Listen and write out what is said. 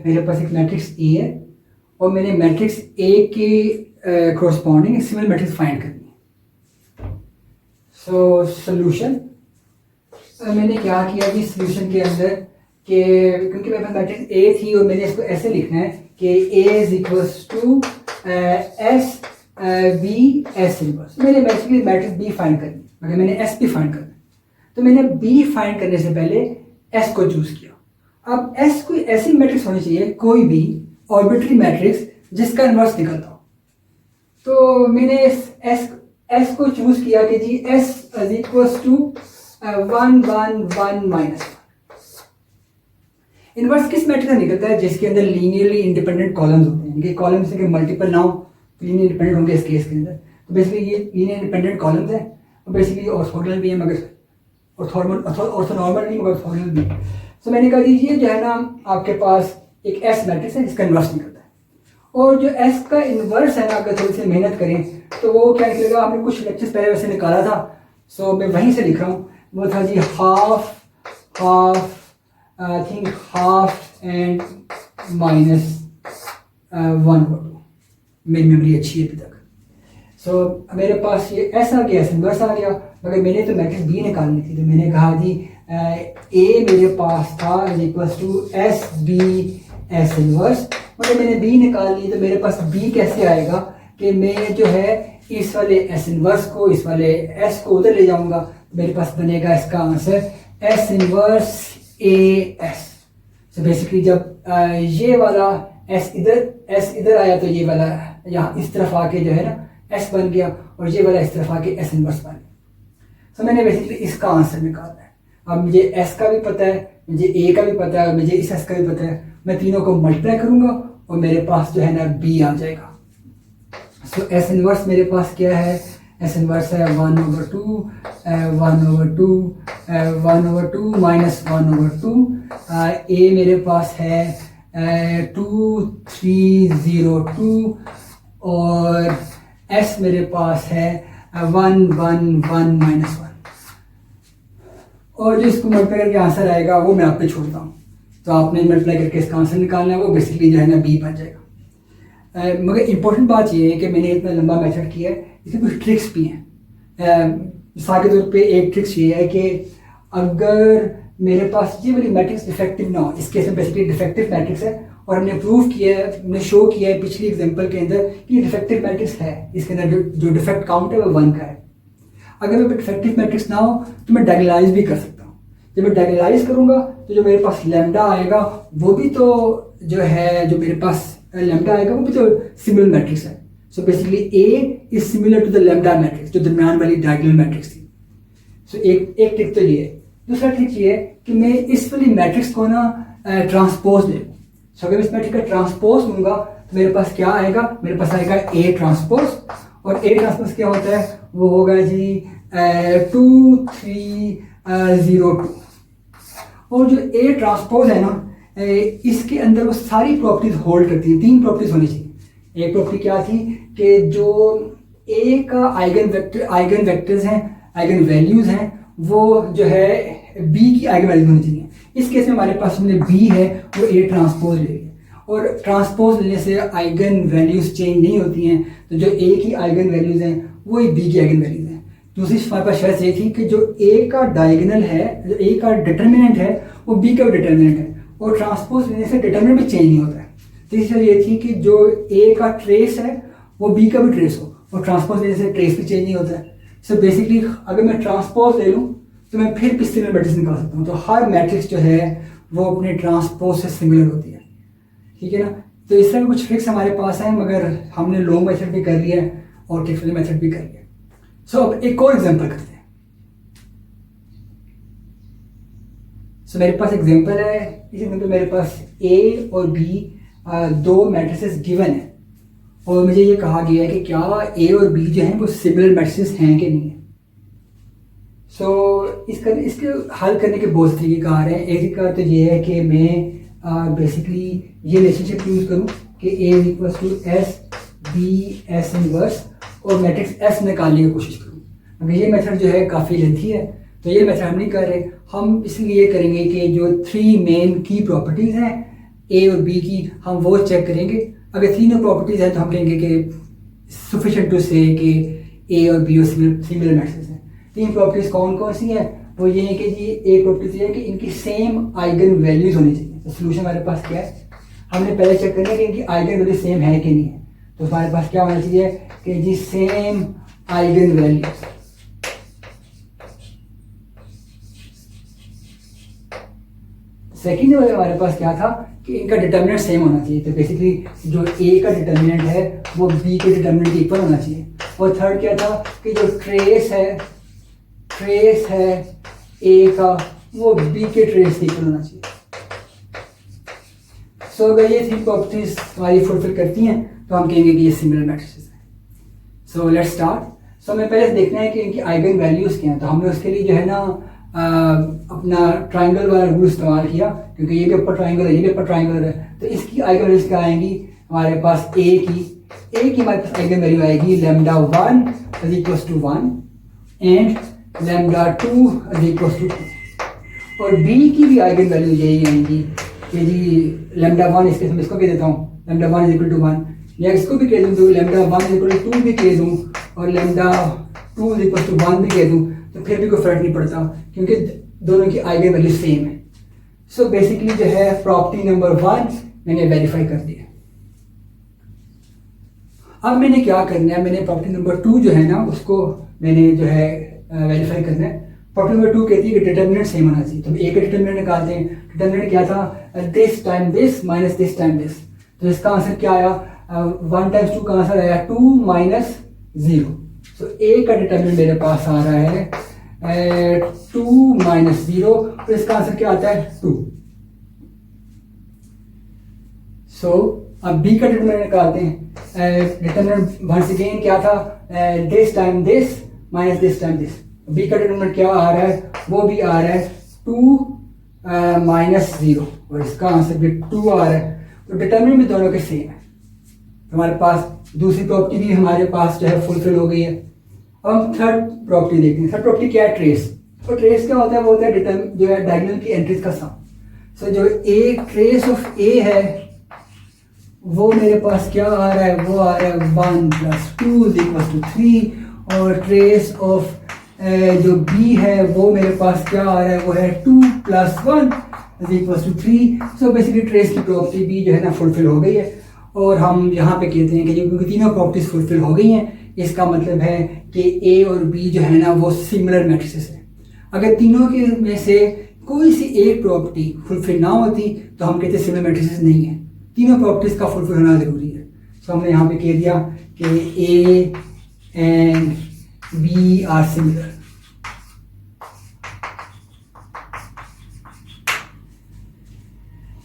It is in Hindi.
मेरे पास एक मैट्रिक्स ए है और मैंने मैट्रिक्स ए के कोरस्पॉन्डिंग सिमिलर मैट्रिक्स फाइंड करनी है। सो सोल्यूशन मैंने क्या किया कि सोल्यूशन के अंदर कि क्योंकि मेरे पास मैट्रिक्स ए थी और मैंने इसको ऐसे लिखना है कि A is equals to S B S inverse. मैंने बेसिकली मैट्रिक्स बी फाइंड करनी मगर मैंने एस भी फाइंड करना है, तो मैंने बी फाइंड करने से पहले एस को चूज किया। अब एस कोई ऐसी मैट्रिक्स होनी चाहिए, कोई भी ऑर्बिटरी मैट्रिक्स जिसका इन्वर्स निकलता हो। तो मैंने एस को चूज किया कि G S is equals to 1 1 1 minus. Inverse किस मैट्रिक्स का निकलता है? जिसके अंदर लीनियरली इंडिपेंडेंट कॉलम्स होते हैं। इनके कॉलम्स के मल्टीपल ना हो तो लीनियर इंडिपेंडेंट होंगे इस केस के अंदर। तो बेसिकली ये लीनियर इंडिपेंडेंट कॉलम्स है और बेसिकली ऑर्थोगोनल भी है मगर ऑर्थोनॉर्मल नहीं मगर ऑर्थोगोनल भी है। तो मैंने कहा दीजिए जो है ना आपके पास एक एस मैट्रिक्स है जिसका इन्वर्स निकलता है और जो एस का इन्वर्स है ना अगर थोड़ी सी मेहनत करें तो वो क्या निकलेगा। आपने कुछ लेक्चर्स पहले वैसे निकाला था, सो मैं वहीं से लिख रहा हूँ। वो था जी half I think half and minus 1/2। मेरी मेमोरी अच्छी है अभी तक। सो मेरे पास ये एस आ गया, एस इन्वर्स आ गया, मगर मैंने तो मैट्रिक्स बी निकालनी थी। तो मैंने कहा जी ए मेरे पास था is equals to S B S inverse, मगर मैंने बी निकाल ली। तो मेरे पास बी कैसे आएगा कि मैं जो है इस वाले एस इन्वर्स को इस वाले एस को उधर ले जाऊंगा। मेरे पास बनेगा इसका answer S inverse A S. So basically जब ये वाला एस इधर आया तो ये वाला यहाँ इस तरफ आके जो है ना एस बन गया और ये वाला इस तरफ आके एस इन्वर्स बन गया। सो मैंने बेसिकली इसका आंसर निकालना है। अब मुझे एस का भी पता है, मुझे ए का भी पता है और मुझे इस एस का भी पता है। मैं तीनों को मल्टीप्लाई करूंगा और मेरे पास जो है ना बी आ जाएगा। सो एस इन्वर्स मेरे पास क्या है? एस इन्वर्स है 1/2 माइनस 1/2। ए मेरे पास है 2 3 0 2 और एस मेरे पास है 1 1 1 माइनस 1। और जो इसको मल्टीप्लाई करके आंसर आएगा वो मैं आप पे छोड़ता हूँ। तो आपने मल्टीप्लाई करके इसका आंसर निकालना है, वो बेसिकली जो है ना बी बन जाएगा। मगर इम्पोर्टेंट बात ये है कि मैंने इतना लंबा मेथड किया है, इसमें कुछ ट्रिक्स भी हैं। मिसाल के तौर पे एक ट्रिक्स ये है कि अगर मेरे पास ये वाली मैट्रिक्स डिफेक्टिव ना हो, इस केस में बेसिकली डिफेक्टिव मैट्रिक्स है और हमने प्रूव किया है, हमने शो किया है पिछली एग्जांपल के अंदर कि डिफेक्टिव मैट्रिक्स है। इसके अंदर जो डिफेक्ट काउंट है वो 1 का है। अगर मेरे डिफेक्टिव मैट्रिक्स ना हो तो मैं डायगोनलाइज भी कर सकता हूँ। जब मैं डायगोनलाइज करूँगा तो जो मेरे पास लैम्डा आएगा वो भी तो जो है जो मेरे पास लैम्डा आएगा वो भी तो सिमिलर मैट्रिक्स है। So basically A is similar to the lambda matrix जो दरमियान वाली डायगोनल मैट्रिक्स थी। सो एक ट्रिक तो ये है। दूसरा ट्रिक ये है कि मैं इस वाली मैट्रिक्स को ना ट्रांसपोज ले लूँ। सो अगर इस मैट्रिक्स का ट्रांसपोज लूँगा तो मेरे पास क्या आएगा? मेरे पास आएगा ए ट्रांसपोज और ए ट्रांसपोज क्या होता है? वो होगा जी 2 3 0 2। और जो ए ट्रांसपोज है ना इसके अंदर वो सारी प्रॉपर्टीज होल्ड करती है। 3 प्रॉपर्टीज होनी चाहिए। एक प्रॉपर्टी क्या थी कि जो ए का आइगन वेक्टर्स हैं, आइगन वैल्यूज हैं, वो जो है बी की आइगन वैल्यूज होनी चाहिए। इस केस में हमारे पास में बी है वो ए ट्रांसपोज ले रही है और ट्रांसपोज लेने से आइगन वैल्यूज चेंज नहीं होती हैं। तो जो ए की आइगन वैल्यूज हैं वही बी की आइगन वैल्यूज हैं। दूसरी हमारे पास शर्त ये थी कि जो ए का डायगोनल है, जो ए का डिटर्मिनेंट है वो बी का भी डिटर्मिनेंट है और ट्रांसपोज लेने से डिटर्मिनेंट भी चेंज नहीं होता है। तीसरी ये थी कि जो ए का ट्रेस है वो बी का भी ट्रेस हो और ट्रांसपोज लेने से ट्रेस भी चेंज नहीं होता है। सो बेसिकली अगर मैं ट्रांसपोज ले लूँ तो मैं फिर भी सिमिलर मैट्रिक्स निकाल सकता हूँ। तो हर मैट्रिक्स जो है वो अपने ट्रांसपोज से सिमिलर होती है, ठीक है ना। तो इस तरह के कुछ ट्रिक्स हमारे पास हैं मगर हमने लॉन्ग मेथड भी कर लिया है और ट्रिक्स मेथड भी कर लिया। सो अब एक और एग्जाम्पल करते हैं। सो मेरे पास एग्जाम्पल है। इस एग्जाम्पल मेरे पास ए और बी 2 मैट्रिसेस गिवन है और मुझे ये कहा गया है कि क्या ए और बी जो हैं वो सिमिलर मैट्रिसेस हैं कि नहीं है। सो इसके हल करने के बहुत तरीके कार हैं। एक तरीका तो ये है कि मैं बेसिकली ये रिलेशनशिप यूज़ करूँ कि A is equals to S B S inverse और मैट्रिक्स एस निकालने की कोशिश करूँ। अगर ये मेथड जो है काफ़ी लेंथी है तो ये मेथड हम नहीं कर रहे। हम इसलिए ये करेंगे कि जो 3 मेन की प्रॉपर्टीज़ हैं ए और बी की हम वो चेक करेंगे। अगर तीनों प्रॉपर्टीज़ हैं तो हम कहेंगे कि सफिशेंट टू से कि ए और बी और सिमिलर मैट्रिसेस हैं। तीन प्रॉपर्टीज़ कौन कौन सी हैं? वो ये है कि जी एक प्रॉपर्टी है कि इनकी सेम आइगन वैल्यूज़ होनी चाहिए। तो सोल्यूशन हमारे पास क्या है? हमने पहले चेक करना है कि इनकी आइगन वैल्यू सेम है कि नहीं है। तो हमारे पास क्या होना चाहिए कि जी सेम आइगन वैल्यूज। सेकेंड वाले हमारे पास क्या था कि इनका डिटर्मिनेंट सेम होना चाहिए। तो बेसिकली जो ए का डिटर्मिनेंट है वो बी के डिटर्मिनेंट के इक्वल होना चाहिए। और थर्ड क्या था कि जो ट्रेस है ए का वो बी के ट्रेस के इक्वल होना चाहिए। सो अगर ये तीन प्रॉपर्टीज हमारी फुलफिल करती हैं तो हम कहेंगे कि ये सिमिलर मैट्रिसेस हैं। So let's start. सो हमें पहले देखना है कि इनकी आइगन वैल्यूज क्या हैं। तो हमने उसके लिए जो है ना अपना ट्राइंगल वाला रूल इस्तेमाल किया, क्योंकि ये भी ऊपर ट्राइंगल है, ये भी ऊपर ट्राइंगल है। तो इसकी आइगन वैल्यूज क्या आएंगी हमारे पास? ए की हमारे पास आइगन वैल्यू आएगी lambda 1 is equal to 1 and lambda 2 is equal to 2। और बी की भी आइगन वैल्यू यही आएंगी कि जी लैम्डा 1 इसके मैं इसको कह देता हूँ लैम्डा 1 इज इक्वल टू 1, या इसको भी कह दूँ तो लैम्डा 1 इज इक्वल टू 2 भी कह दूँ और लैम्डा 2 इज इक्वल टू 1 भी कह दूँ, तो फिर भी कोई फर्क नहीं पड़ता क्योंकि दोनों की आइगन वैल्यू सेम है। सो बेसिकली जो है प्रॉपर्टी नंबर 1 मैंने वेरीफाई कर दिया। अब मैंने क्या करना है, मैंने प्रॉपर्टी नंबर 2 जो है ना उसको मैंने जो है वेरीफाई करना है। प्रॉपर्टी नंबर 2 कहती है कि डिटर्मिनेंट सेम होना चाहिए। तो हम ए का डिटर्मिनेंट निकालते हैं। डिटर्मिनेंट क्या था? This time this minus this time this. तो इसका आंसर क्या आया? 1 टाइम्स 2 का आंसर आया 2 माइनस 0। सो ए का डिटर्मिनेंट मेरे पास आ रहा है 2 माइनस 0, तो इसका आंसर क्या आता है? 2। सो अब बी का डिटर्मिनेंट निकालते हैं। डिटर्मिनेंट वंस अगेन क्या था? This time this minus this time this. B का डिटर्मिनेंट क्या आ रहा है? वो भी आ रहा है 2 माइनस 0 और इसका आंसर भी 2 आ रहा है। तो डिटर्मिनेंट भी दोनों के सेम है। हमारे पास दूसरी प्रॉपर्टी भी हमारे पास जो है फुलफिल हो गई है। अब हम थर्ड प्रॉपर्टी देखते हैं। थर्ड प्रॉपर्टी क्या है? ट्रेस। और ट्रेस क्या होता है? वो होता है जो है डायगोनल की एंट्रीज का सम। सो जो ए ट्रेस ऑफ ए है वो मेरे पास क्या आ रहा है? वो आ रहा है 1 प्लस 2 इज इक्वल टू 3। और ट्रेस ऑफ जो बी है वो मेरे पास क्या आ रहा है? वो है 2 plus 1 is equal to 3। So basically trace की प्रॉपर्टी भी जो है ना फुलफिल हो गई है। और हम यहाँ पे कहते हैं कि क्योंकि तीनों प्रॉपर्टीज फुलफिल हो गई हैं इसका मतलब है कि ए और बी जो है ना वो सिमिलर मैट्रिसेस है। अगर तीनों के में से कोई सी एक प्रॉपर्टी फुलफिल ना होती तो हम कहते सिमिलर मैट्रिसेस नहीं है। तीनों प्रॉपर्टीज का फुलफिल होना जरूरी है। सो हमने यहाँ पे कह दिया कि A and B are similar.